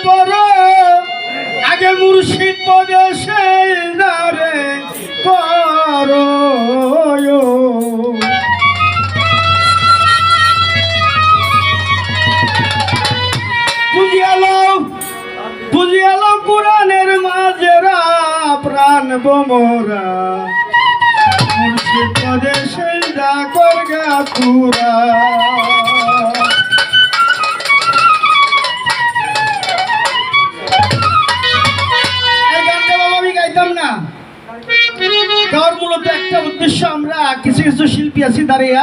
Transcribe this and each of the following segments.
পর আগে মুর্শিদ পদে সেই দারে করো বুঝিয়ালো কোরআনের মাঝেরা প্রাণ বোমরা মুর্শিদ পদে সেই দা করগা তুরা মূলত একটা উদ্দেশ্য, আমরা কিছু কিছু শিল্পী আছি দাঁড়িয়ে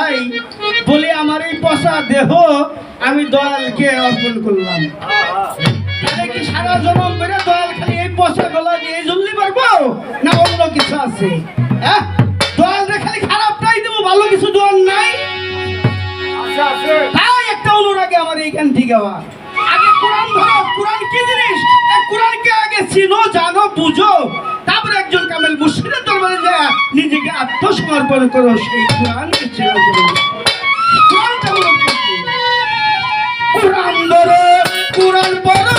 বলে আমার এই পচা দেহ আমি দয়ালকে অর্পণ করলাম। কি সারা জনম ধরে দয়াল খালি এই পচা গলা দিয়ে জ্বলতে পারবো না অন্য কিছু আছে? হ্যাঁ, দয়াল খালি খারাপটাই দেবো, ভালো কিছু দোয়াল নাই। তাই একটা অনুরাগে আমার এইখান থেকে আগে কোরআন ধরো, কোরআন কি জিনিস, কোরআনকে আগে চিনো, জানো, বুঝো, তারপরে একজন কামেল মুর্শিদের দরবারে যায় নিজেকে আত্মসমর্পণ করো সেই কোরআনকে চিনো। কোরআন ধরো, কোরআন পড়ো,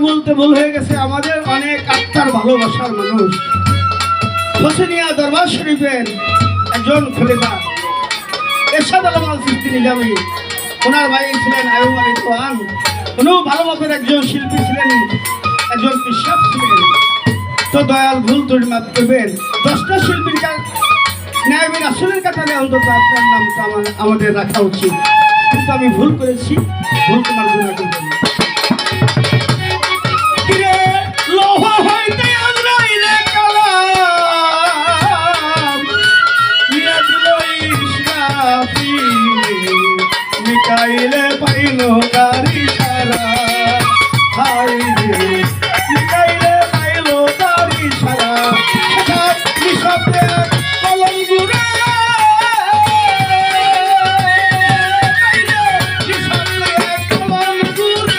বলতে ভুল হয়ে গেছে, আমাদের অনেক আত্মার ভালোবাসার মানুষ হোসেনিয়া দরবার শরীফের একজন খলিফা এরশাদ আলম আল চিশতি নিজামী, ওনার ভাই ছিলেন আয়ুব আলী খান, উনিও ভালো মাপের একজন শিল্পী ছিলেন, একজন বিশ্বাস ছিলেন। তো দয়াল ভুল ত্রুটি মাফ করবেন, 10টা শিল্পীর নায়েবে রাসূলের কাতারে অন্তত আপনার নামটা আমাদের রাখা উচিত, কিন্তু আমি ভুল করেছি, ভুল তোমার গুনাহ করবেন। মিকাইলে পাইলো গাড়ি সারা, হাই রে মিকাইলে পাইলো গাড়ি সারা, নিঃশব্দে কলম গুড়া, নিঃশব্দে কলম গুড়া।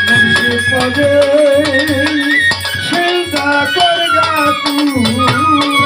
মুর্শিদ পদে সেজদা করগা তুরা